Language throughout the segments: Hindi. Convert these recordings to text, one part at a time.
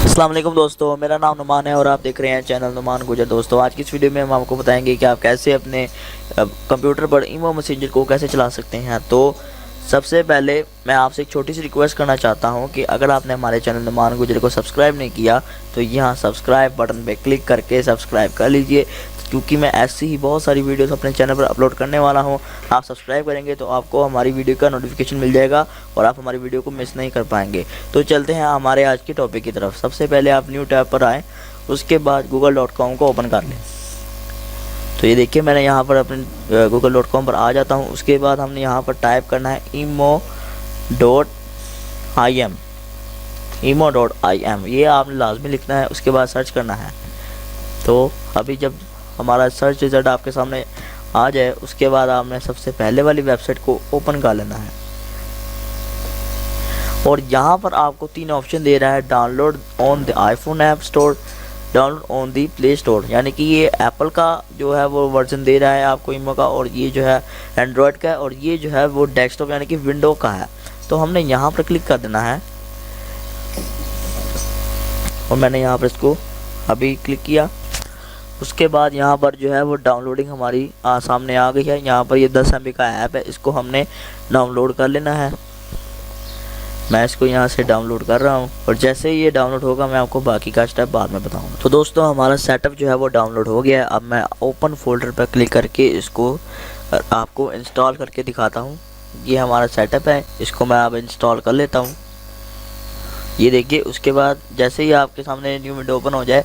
अस्सलाम वालेकुम दोस्तों, मेरा नाम नुमान है और आप देख रहे हैं चैनल नुमान गुजर। दोस्तों आज की इस वीडियो में हम आपको बताएंगे कि आप कैसे अपने कंप्यूटर पर ईमो मैसेंजर को कैसे चला सकते हैं। तो सबसे पहले मैं आपसे एक छोटी सी रिक्वेस्ट करना चाहता हूं कि अगर आपने हमारे चैनल नुमान गुजर को सब्सक्राइब नहीं किया तो यहाँ सब्सक्राइब बटन पे क्लिक करके सब्सक्राइब कर लीजिए, क्योंकि मैं ऐसी ही बहुत सारी वीडियोस अपने चैनल पर अपलोड करने वाला हूं। आप सब्सक्राइब करेंगे तो आपको हमारी वीडियो का नोटिफिकेशन मिल जाएगा और आप हमारी वीडियो को मिस नहीं कर पाएंगे। तो चलते हैं हमारे आज के टॉपिक की तरफ। सबसे पहले आप न्यू टैब पर आएँ, उसके बाद google.com को ओपन कर लें। तो ये देखिए मैंने यहाँ पर अपने google.com पर आ जाता हूँ। उसके बाद हमने यहाँ पर टाइप करना है imo.im, ये आपने लाजमी लिखना है। उसके बाद सर्च करना है। तो अभी जब हमारा सर्च रिजल्ट आपके सामने आ जाए, उसके बाद आपने सबसे पहले वाली वेबसाइट को ओपन कर लेना है। और यहाँ पर आपको तीन ऑप्शन दे रहा है, download on the iPhone app store, download on the play store, यानी कि ये एप्पल का जो है वो वर्जन दे रहा है आपको ईमो का, और ये जो है एंड्रॉयड का है, और ये जो है वो डेस्कटॉप यानी कि विंडो का है। तो हमने यहाँ पर क्लिक कर देना है और मैंने यहाँ पर इसको अभी क्लिक किया। उसके बाद यहाँ पर जो है वो डाउनलोडिंग हमारी सामने आ गई है। यहाँ पर ये 10 MB का ऐप है, इसको हमने डाउनलोड कर लेना है। मैं इसको यहाँ से डाउनलोड कर रहा हूँ और जैसे ही ये डाउनलोड होगा मैं आपको बाकी का स्टेप बाद में बताऊँगा। तो दोस्तों हमारा सेटअप जो है वो डाउनलोड हो गया है। अब मैं ओपन फोल्डर पर क्लिक करके इसको आपको इंस्टॉल करके दिखाता हूँ। ये हमारा सेटअप है, इसको मैं अब इंस्टॉल कर लेता हूँ। ये देखिए, उसके बाद जैसे ही आपके सामने न्यू विंडो ओपन हो जाए,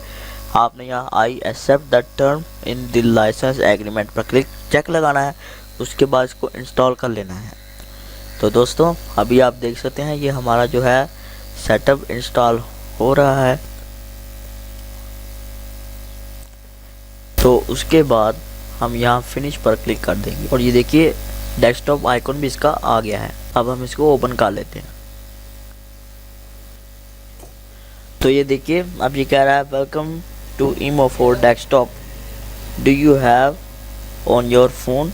आपने यहाँ I accept the term in the licence agreement पर क्लिक चेक लगाना है। उसके बाद इसको इंस्टॉल कर लेना है। तो दोस्तों अभी आप देख सकते हैं ये हमारा जो है सेटअप इंस्टॉल हो रहा है। तो उसके बाद हम यहाँ फिनिश पर क्लिक कर देंगे और ये देखिए डेस्कटॉप आइकन भी इसका आ गया है। अब हम इसको ओपन कर लेते हैं। तो ये देखिए अब ये कह रहा है welcome to imo for desktop, do you have on your phone.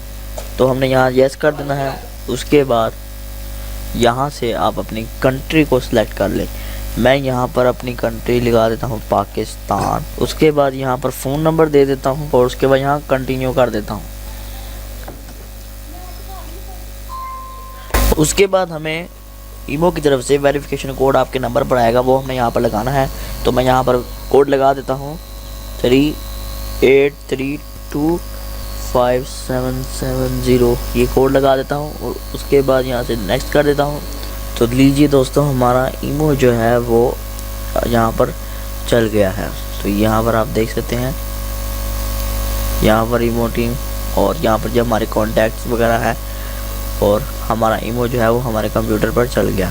तो हमने यहाँ यस कर देना है। उसके बाद यहाँ से आप अपनी कंट्री को सिलेक्ट कर लें। मैं यहाँ पर अपनी कंट्री लगा देता हूँ पाकिस्तान। उसके बाद यहाँ पर फ़ोन नंबर दे देता हूँ और उसके बाद यहाँ कंटिन्यू कर देता हूँ। उसके बाद हमें ईमो की तरफ से वेरिफिकेशन कोड आपके नंबर पर आएगा, वो हमने यहाँ पर लगाना है। तो मैं यहाँ पर कोड लगा देता हूँ 38325770, ये कोड लगा देता हूँ और उसके बाद यहाँ से नेक्स्ट कर देता हूँ। तो लीजिए दोस्तों हमारा ईमो जो है वो यहाँ पर चल गया है। तो यहाँ पर आप देख सकते हैं, यहाँ पर ईमो टीम और यहाँ पर जो हमारे कॉन्टैक्ट्स वगैरह है, और हमारा ईमो जो है वो हमारे कंप्यूटर पर चल गया।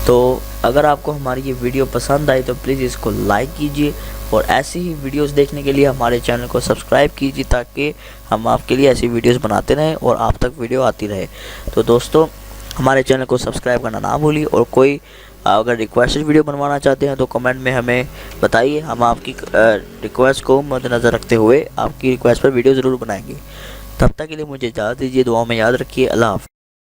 तो अगर आपको हमारी ये वीडियो पसंद आई तो प्लीज़ इसको लाइक कीजिए और ऐसी ही वीडियोस देखने के लिए हमारे चैनल को सब्सक्राइब कीजिए, ताकि हम आपके लिए ऐसी वीडियोस बनाते रहें और आप तक वीडियो आती रहे। तो दोस्तों हमारे चैनल को सब्सक्राइब करना ना भूलिए, और कोई अगर रिक्वेस्टेड वीडियो बनवाना चाहते हैं तो कमेंट में हमें बताइए। हम आपकी रिक्वेस्ट को मद्देनज़र रखते हुए आपकी रिक्वेस्ट पर वीडियो ज़रूर बनाएंगे। तब तक के लिए मुझे इजाज़त दीजिए। दुआ में याद रखिए। अल्लाह हाफ़िज़।